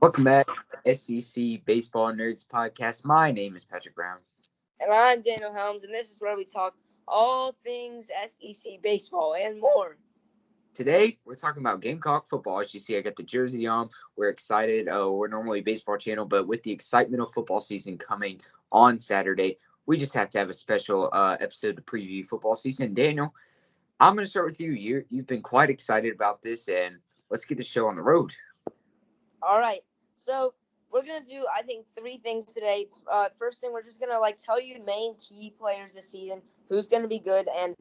Welcome back to the SEC Baseball Nerds Podcast. My name is Patrick Brown. And I'm Daniel Helms, and this is where we talk all things SEC baseball and more. Today, we're talking about Gamecock football. As you see, I got the jersey on. We're excited. We're normally a baseball channel, but with the excitement of football season coming on Saturday, we just have to have a special episode to preview football season. Daniel, I'm going to start with you. You've been quite excited about this, and let's get the show on the road. All right. So we're going to do, I think, three things today. First thing, we're just going to tell you main key players this season, who's going to be good, and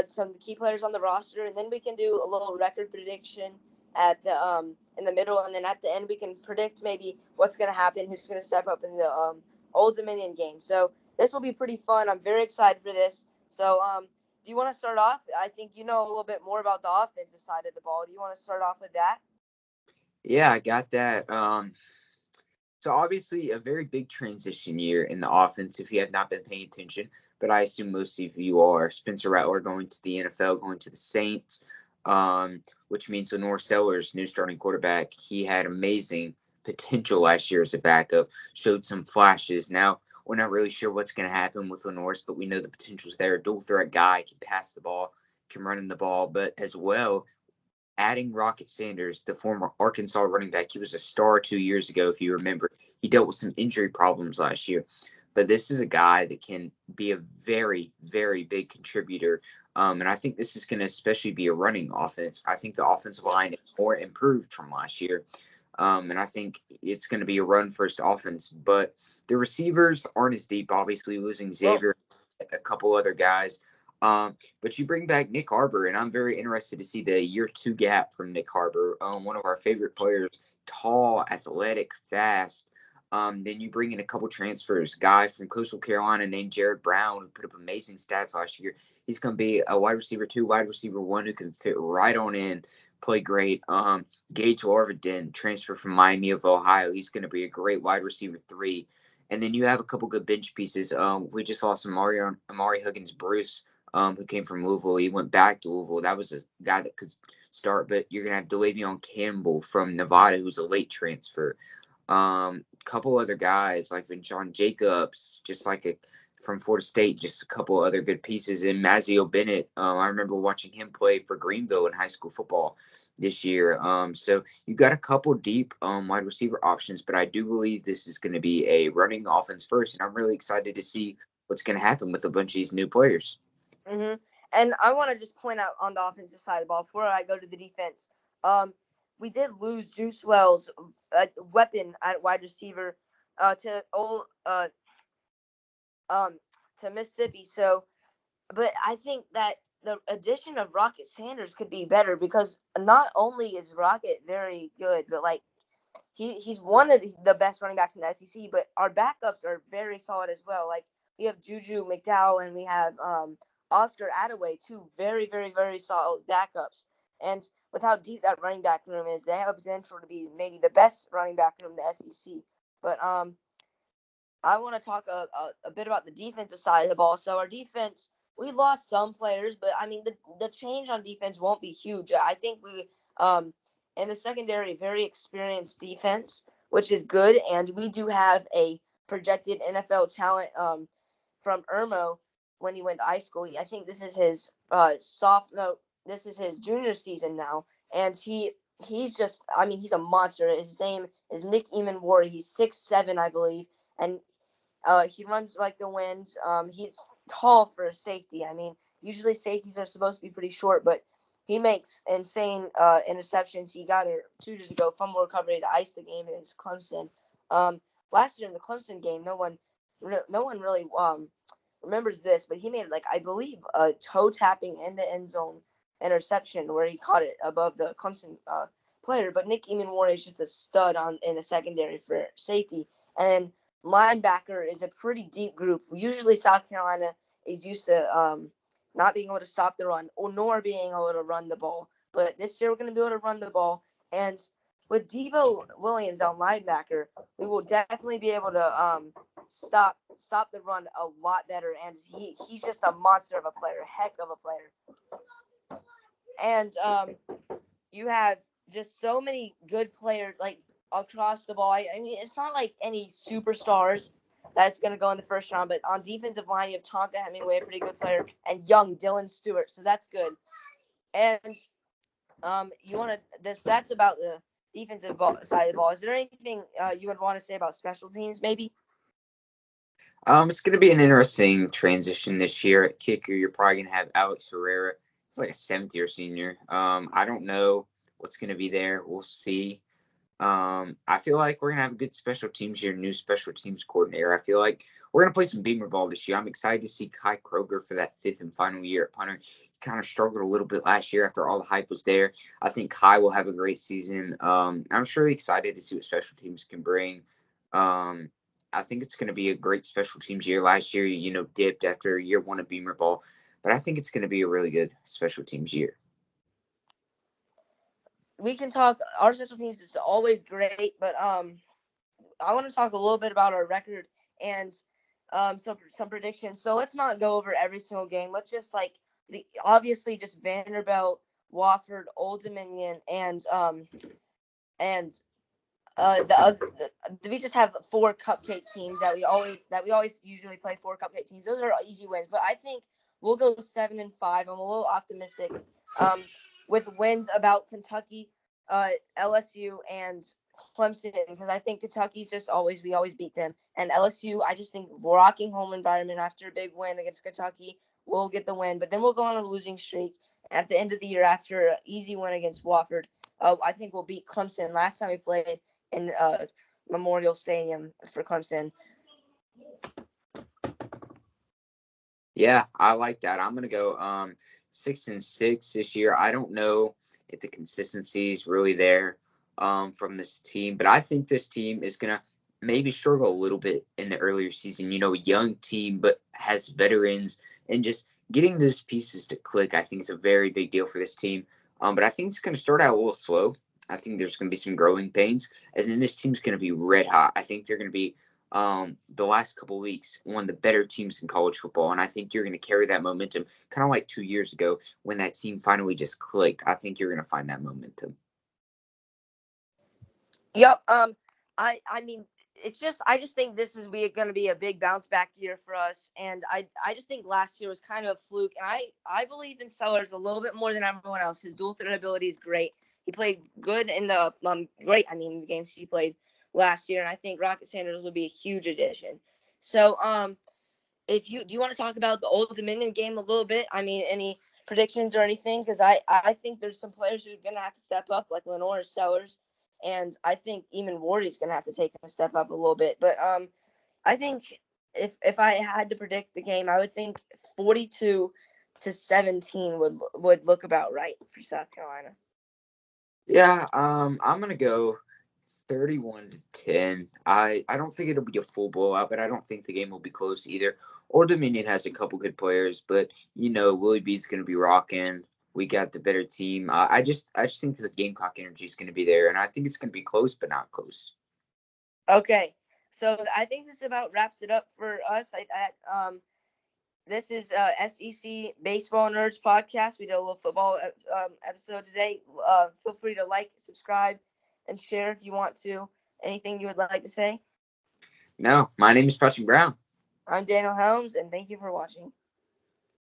some key players on the roster. And then we can do a little record prediction at the in the middle. And then at the end, we can predict maybe what's going to happen, who's going to step up in the Old Dominion game. So this will be pretty fun. I'm very excited for this. So do you want to start off? I think you know a little bit more about the offensive side of the ball. Do you want to start off with that? Yeah, I got that. So obviously a very big transition year in the offense if you have not been paying attention, but I assume most of you are. Spencer Rattler going to the NFL, going to the Saints, which means Lenore Sellers, new starting quarterback. He had amazing potential last year as a backup, showed some flashes. Now, we're not really sure what's going to happen with Lenore's, but we know the potential's there. Dual threat guy, can pass the ball, can run in the ball, but as well, adding Rocket Sanders, the former Arkansas running back. He was a star 2 years ago, if you remember. He dealt with some injury problems last year. But this is a guy that can be a very, very big contributor. And I think this is going to especially be a running offense. I think the offensive line is more improved from last year. And I think it's going to be a run-first offense. But the receivers aren't as deep, obviously, losing Xavier, a couple other guys. But you bring back Nick Harbor, and I'm very interested to see the year two gap from Nick Harbor, one of our favorite players, tall, athletic, fast. Then you bring in a couple transfers, guy from Coastal Carolina named Jared Brown, who put up amazing stats last year. He's going to be a wide receiver 2, wide receiver 1 who can fit right on in, play great. Gage Larvin, transfer from Miami of Ohio. He's going to be a great wide receiver 3. And then you have a couple good bench pieces. We just lost Amari Huggins Bruce, who came from Louisville. He went back to Louisville. That was a guy that could start, but you're going to have DeLavion Campbell from Nevada, who's a late transfer. Couple other guys like John Jacobs, from Florida State, just a couple other good pieces. And Mazio Bennett, I remember watching him play for Greenville in high school football this year. So you got a couple deep wide receiver options, but I do believe this is going to be a running offense first, and I'm really excited to see what's going to happen with a bunch of these new players. Mm-hmm. And I want to just point out on the offensive side of the ball before I go to the defense. We did lose Juice Wells, weapon at wide receiver, to Mississippi. So, but I think that the addition of Rocket Sanders could be better because not only is Rocket very good, but he's one of the best running backs in the SEC. But our backups are very solid as well. Like we have Juju McDowell and we have Oscar Attaway, two very, very, very solid backups. And with how deep that running back room is, they have a potential to be maybe the best running back room in the SEC. But I want to talk a bit about the defensive side of the ball. So our defense, we lost some players, but I mean the change on defense won't be huge. I think we in the secondary, very experienced defense, which is good, and we do have a projected NFL talent from Irmo when he went to high school. I think this is his this is his junior season now, and he's just, I mean, he's a monster. His name is Nick Eamon Ward. He's 6'7", I believe, and he runs like the wind. He's tall for a safety. I mean, usually safeties are supposed to be pretty short, but he makes insane interceptions. He got it 2 years ago, fumble recovery to ice the game against Clemson. Last year in the Clemson game, no one really remembers this, but he made, I believe, a toe tapping in the end zone interception where he caught it above the Clemson player. But Nick Eamon Ward is just a stud in the secondary for safety. And linebacker is a pretty deep group. Usually South Carolina is used to not being able to stop the run nor being able to run the ball. But this year we're going to be able to run the ball. And with Devo Williams on linebacker, we will definitely be able to stop the run a lot better. And he's just a monster of a player, a heck of a player. And you have just so many good players. across the ball. I mean, it's not like any superstars that's going to go in the first round, but on defensive line, you have Tonka Hemingway, a pretty good player, and young Dylan Stewart, so that's good. And the stats about the defensive side of the ball. Is there anything you would want to say about special teams, maybe? It's going to be an interesting transition this year. At kicker, you're probably going to have Alex Herrera. It's like a seventh-year senior. I don't know what's going to be there. We'll see. I feel like we're going to have a good special teams year, new special teams coordinator. I feel like we're going to play some Beamer ball this year. I'm excited to see Kai Kroger for that fifth and final year at punter. He kind of struggled a little bit last year after all the hype was there. I think Kai will have a great season. I'm sure excited to see what special teams can bring. I think it's going to be a great special teams year. Last year, dipped after year one of Beamer ball. But I think it's going to be a really good special teams year. We can talk. Our special teams is always great, but I want to talk a little bit about our record and some predictions. So let's not go over every single game. Let's just obviously just Vanderbilt, Wofford, Old Dominion, and we just have 4 cupcake teams that we always usually play 4 cupcake teams. Those are easy wins, but I think we'll go 7-5. I'm a little optimistic. With wins about Kentucky, LSU, and Clemson, because I think Kentucky's we always beat them. And LSU, I just think rocking home environment after a big win against Kentucky, we'll get the win. But then we'll go on a losing streak. At the end of the year, after an easy win against Wofford, I think we'll beat Clemson. Last time we played in Memorial Stadium for Clemson. Yeah, I like that. I'm going to go 6-6 this year. I don't know if the consistency is really there from this team, but I think this team is going to maybe struggle a little bit in the earlier season. A young team, but has veterans, and just getting those pieces to click, I think is a very big deal for this team. But I think it's going to start out a little slow. I think there's going to be some growing pains, and then this team's going to be red hot. I think they're going to be the last couple of weeks, one of the better teams in college football. And I think you're going to carry that momentum, kind of like 2 years ago when that team finally just clicked. I think you're going to find that momentum. Yep. I mean, I just think this is going to be a big bounce back year for us. And I just think last year was kind of a fluke. And I believe in Sellers a little bit more than everyone else. His dual threat ability is great. He played good in the the games he played last year, and I think Rocket Sanders will be a huge addition. So, do you want to talk about the Old Dominion game a little bit? I mean, any predictions or anything? Because I think there's some players who are going to have to step up, like Lenore Sellers, and I think even Wardy's going to have to take a step up a little bit. But I think if I had to predict the game, I would think 42-17 would look about right for South Carolina. Yeah, I'm gonna go 31-10. I don't think it'll be a full blowout, but I don't think the game will be close either. Old Dominion has a couple good players, but Willie B's gonna be rocking. We got the better team. I just think the Gamecock energy is gonna be there, and I think it's gonna be close, but not close. Okay, so I think this about wraps it up for us. This is SEC Baseball Nerds Podcast. We did a little football episode today. Feel free to like, subscribe, and share if you want to. Anything you would like to say? No, my name is Patrick Brown. I'm Daniel Helms, and thank you for watching.